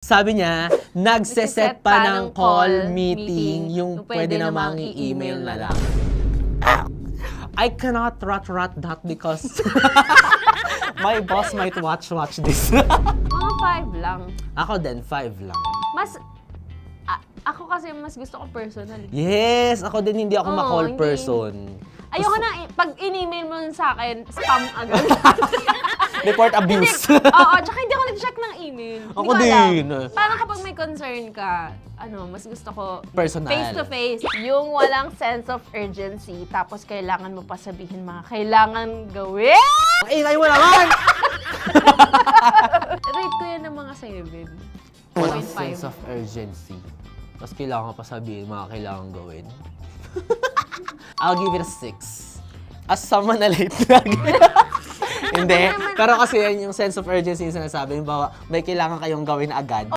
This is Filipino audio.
Sabi niya, nagseset pa ng call meeting yung pwede namang i-email na lang. I cannot rat that because my boss might watch this. Mga 5 lang. Ako din, 5 lang. Ako kasi mas gusto ko personal. Yes! Ako din hindi ako ma-call hindi. person. Ayoko na, pag in-email mo sa akin, spam agad. Report abuse. Oo, tsaka hindi ako nag-check ng email. Ako Hindi ko alam. din. Parang kapag may concern ka, mas gusto ko Personal. face-to-face. Yung walang sense of urgency, tapos kailangan mo pa sabihin mga kailangan gawin. Ang ingay mo naman! Rate ko yan ng mga 7. Walang sense of urgency. Tapos kailangan pa sabihin mga kailangan gawin. I'll give it a 6. As someone na late lagi. Hindi. Pero kasi yan yung sense of urgency yung sinasabi. Yung bawa, may kailangan kayong gawin agad.